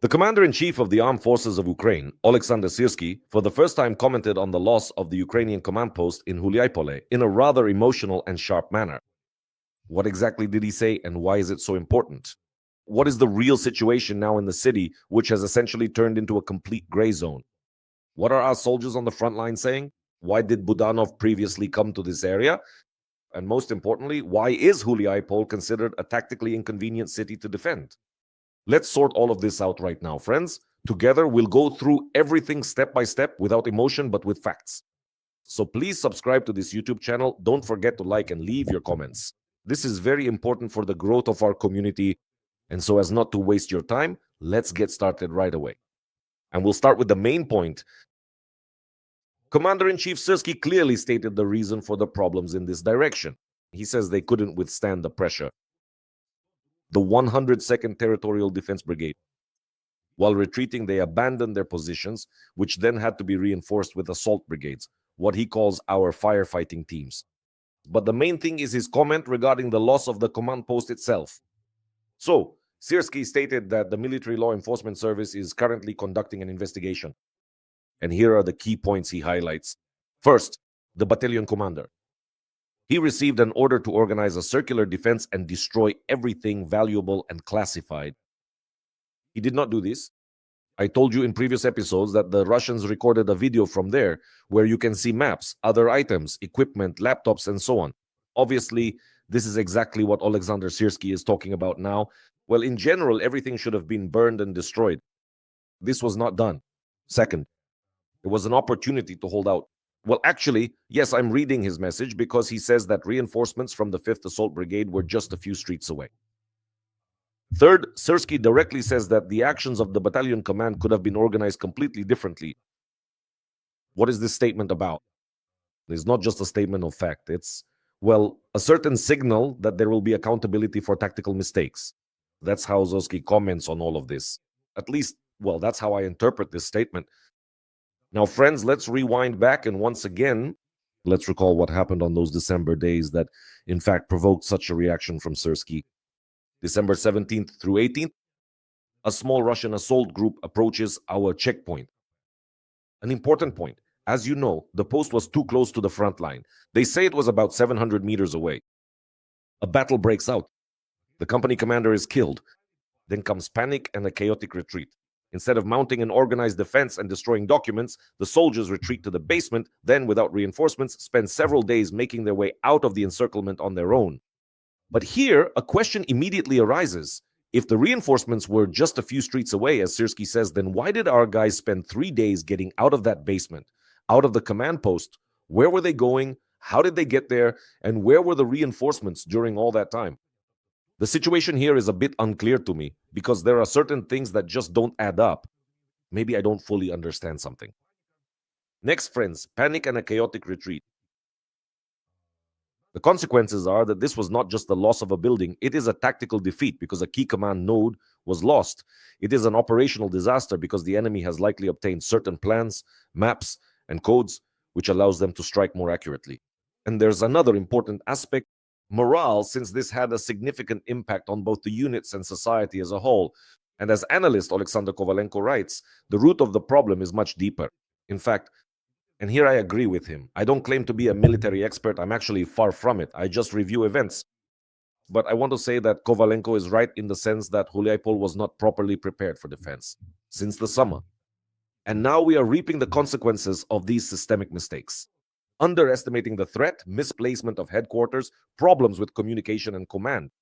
The commander-in-chief of the armed forces of Ukraine, Oleksandr Syrskyi, for the first time commented on the loss of the Ukrainian command post in Huliaipole in a rather emotional and sharp manner. What exactly did he say, and why is it so important? What is the real situation now in the city, which has essentially turned into a complete gray zone? What are our soldiers on the front line saying? Why did Budanov previously come to this area? And most importantly, why is Huliaipole considered a tactically inconvenient city to defend? Let's sort all of this out right now, friends. Together, we'll go through everything step by step without emotion, but with facts. So please subscribe to this YouTube channel. Don't forget to like and leave your comments. This is very important for the growth of our community. And so as not to waste your time, let's get started right away. And we'll start with the main point. Commander-in-Chief Syrskyi clearly stated the reason for the problems in this direction. He says they couldn't withstand the pressure. The 102nd Territorial Defense Brigade. While retreating, they abandoned their positions, which then had to be reinforced with assault brigades, what he calls our firefighting teams. But the main thing is his comment regarding the loss of the command post itself. So, Syrskyi stated that the Military Law Enforcement Service is currently conducting an investigation. And here are the key points he highlights. First, the battalion commander. He received an order to organize a circular defense and destroy everything valuable and classified. He did not do this. I told you in previous episodes that the Russians recorded a video from there where you can see maps, other items, equipment, laptops, and so on. Obviously, this is exactly what Oleksandr Syrskyi is talking about now. Well, in general, everything should have been burned and destroyed. This was not done. Second, it was an opportunity to hold out. Well, actually, yes, I'm reading his message because he says that reinforcements from the 5th Assault Brigade were just a few streets away. Third, Syrskyi directly says that the actions of the battalion command could have been organized completely differently. What is this statement about? It's not just a statement of fact. It's, well, a certain signal that there will be accountability for tactical mistakes. That's how Syrskyi comments on all of this. At least, well, that's how I interpret this statement. Now, friends, let's rewind back and once again, let's recall what happened on those December days that, in fact, provoked such a reaction from Syrskyi. December 17th through 18th, a small Russian assault group approaches our checkpoint. An important point. As you know, the post was too close to the front line. They say it was about 700 meters away. A battle breaks out. The company commander is killed. Then comes panic and a chaotic retreat. Instead of mounting an organized defense and destroying documents, the soldiers retreat to the basement, then, without reinforcements, spend several days making their way out of the encirclement on their own. But here, a question immediately arises. If the reinforcements were just a few streets away, as Syrskyi says, then why did our guys spend 3 days getting out of that basement, out of the command post? Where were they going? How did they get there? And where were the reinforcements during all that time? The situation here is a bit unclear to me because there are certain things that just don't add up. Maybe I don't fully understand something. Next, friends, panic and a chaotic retreat. The consequences are that this was not just the loss of a building, it is a tactical defeat because a key command node was lost. It is an operational disaster because the enemy has likely obtained certain plans, maps, and codes which allows them to strike more accurately. And there's another important aspect, morale, since this had a significant impact on both the units and society as a whole. And as analyst Oleksandr Kovalenko writes, the root of the problem is much deeper. In fact, and here I agree with him. I don't claim to be a military expert. I'm actually far from it. I just review events. But I want to say that Kovalenko is right in the sense that Huliaipole was not properly prepared for defense since the summer. And now we are reaping the consequences of these systemic mistakes. Underestimating the threat, misplacement of headquarters, problems with communication and command.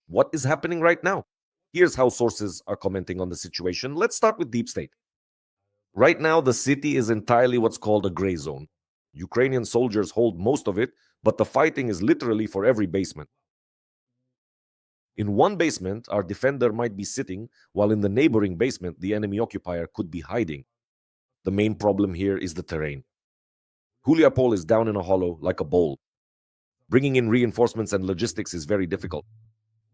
What is happening right now? Here's how sources are commenting on the situation. Let's start with Deep State. Right now, the city is entirely what's called a gray zone. Ukrainian soldiers hold most of it, but the fighting is literally for every basement. In one basement, our defender might be sitting, while in the neighboring basement, the enemy occupier could be hiding. The main problem here is the terrain. Huliaipole is down in a hollow, like a bowl. Bringing in reinforcements and logistics is very difficult.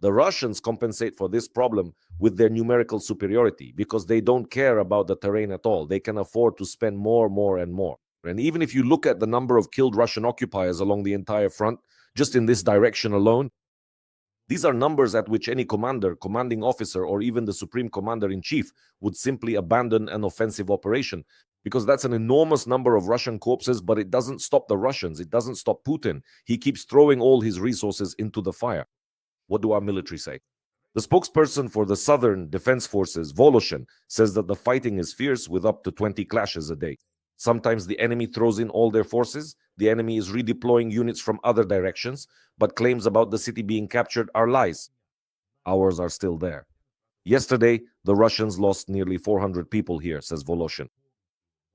The Russians compensate for this problem with their numerical superiority because they don't care about the terrain at all. They can afford to spend more. And even if you look at the number of killed Russian occupiers along the entire front, just in this direction alone, These are numbers at which any commander, commanding officer, or even the supreme commander-in-chief would simply abandon an offensive operation, because that's an enormous number of Russian corpses, but it doesn't stop the Russians. It doesn't stop Putin. He keeps throwing all his resources into the fire. What do our military say? The spokesperson for the Southern Defense Forces, Voloshin, says that the fighting is fierce with up to 20 clashes a day. Sometimes the enemy throws in all their forces. The enemy is redeploying units from other directions, but claims about the city being captured are lies. Ours are still there. Yesterday, the Russians lost nearly 400 people here, says Voloshin.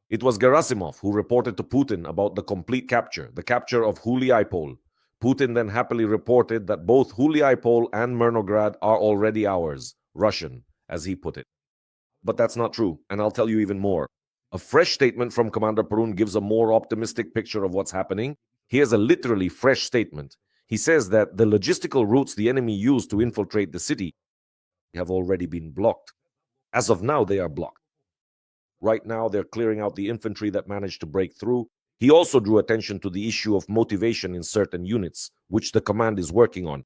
It was Gerasimov who reported to Putin about the complete capture, the capture of Huliaipole. Putin then happily reported that both Huliaipole and Myrnograd are already ours, Russian, as he put it. But that's not true, and I'll tell you even more. A fresh statement from Commander Perun gives a more optimistic picture of what's happening. Here's a literally fresh statement. He says that the logistical routes the enemy used to infiltrate the city have already been blocked. As of now, they are blocked. Right now, they're clearing out the infantry that managed to break through. He also drew attention to the issue of motivation in certain units, which the command is working on.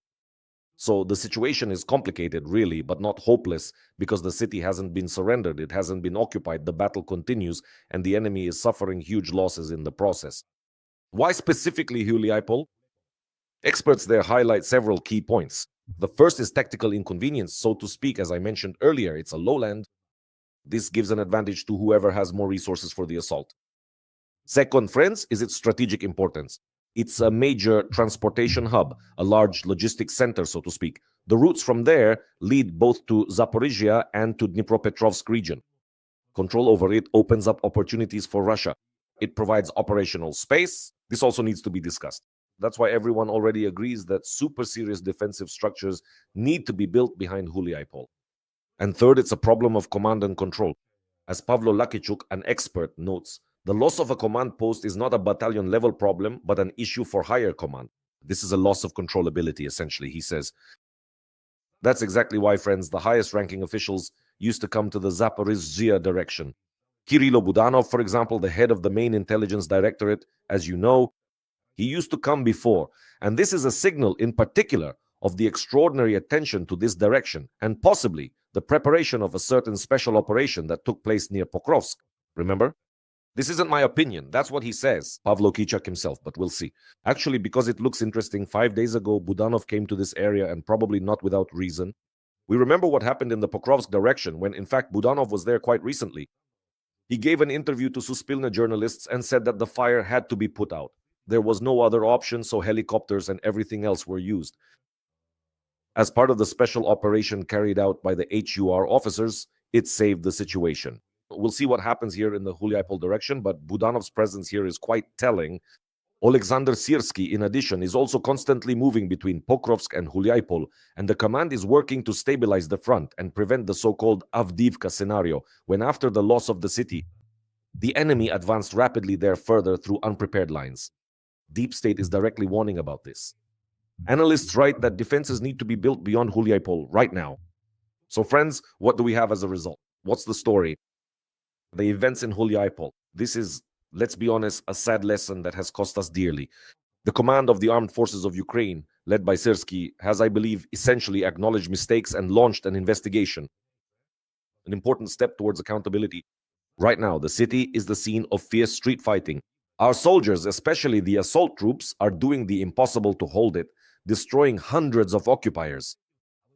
So the situation is complicated, really, but not hopeless, because the city hasn't been surrendered, it hasn't been occupied, the battle continues, and the enemy is suffering huge losses in the process. Why specifically Huliaipole? Experts there highlight several key points. The first is tactical inconvenience, so to speak, as I mentioned earlier, it's a lowland. This gives an advantage to whoever has more resources for the assault. Second, friends, is its strategic importance. It's a major transportation hub, a large logistics center, so to speak. The routes from there lead both to Zaporizhia and to Dnipropetrovsk region. Control over it opens up opportunities for Russia. It provides operational space. This also needs to be discussed. That's why everyone already agrees that super serious defensive structures need to be built behind Huliaipole. And third, it's a problem of command and control. As Pavlo Lakichuk, an expert, notes, the loss of a command post is not a battalion level problem, but an issue for higher command. This is a loss of controllability, essentially, he says. That's exactly why, friends, the highest ranking officials used to come to the Zaporizhzhia direction. Kyrylo Budanov, for example, the head of the main intelligence directorate, as you know, he used to come before. And this is a signal in particular of the extraordinary attention to this direction and possibly the preparation of a certain special operation that took place near Pokrovsk. Remember? This isn't my opinion. That's what he says, Pavlo Kichak himself, but we'll see. Actually, because it looks interesting, 5 days ago, Budanov came to this area, and probably not without reason. We remember what happened in the Pokrovsk direction when, in fact, Budanov was there quite recently. He gave an interview to Suspilna journalists and said that the fire had to be put out. There was no other option, so helicopters and everything else were used. As part of the special operation carried out by the HUR officers, it saved the situation. We'll see what happens here in the Huliaipole direction, but Budanov's presence here is quite telling. Oleksandr Syrskyi, in addition, is also constantly moving between Pokrovsk and Huliaipole, and the command is working to stabilize the front and prevent the so-called Avdiivka scenario, when after the loss of the city, the enemy advanced rapidly there further through unprepared lines. Deep State is directly warning about this. Analysts write that defenses need to be built beyond Huliaipole right now. So, friends, what do we have as a result? What's the story? The events in Huliaipole. This is, let's be honest, a sad lesson that has cost us dearly. The command of the armed forces of Ukraine, led by Syrskyi, has, I believe, essentially acknowledged mistakes and launched an investigation. An important step towards accountability. Right now, the city is the scene of fierce street fighting. Our soldiers, especially the assault troops, are doing the impossible to hold it, destroying hundreds of occupiers.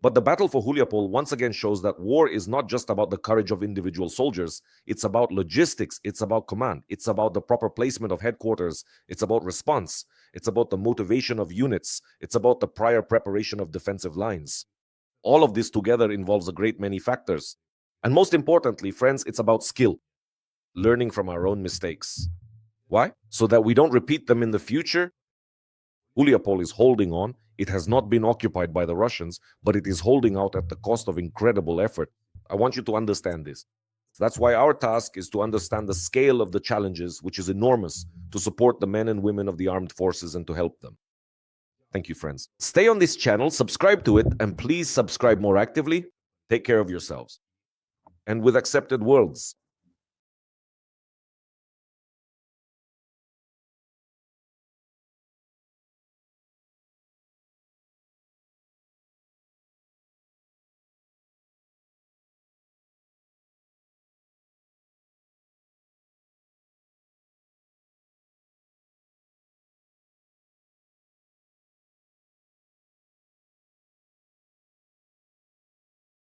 But the battle for Huliaipole once again shows that war is not just about the courage of individual soldiers. It's about logistics. It's about command. It's about the proper placement of headquarters. It's about response. It's about the motivation of units. It's about the prior preparation of defensive lines. All of this together involves a great many factors. And most importantly, friends, it's about skill. Learning from our own mistakes. Why? So that we don't repeat them in the future. Huliaipole is holding on. It has not been occupied by the Russians, but it is holding out at the cost of incredible effort. I want you to understand this. That's why our task is to understand the scale of the challenges, which is enormous, to support the men and women of the armed forces and to help them. Thank you, friends. Stay on this channel, subscribe to it, and please subscribe more actively. Take care of yourselves. And with accepted words,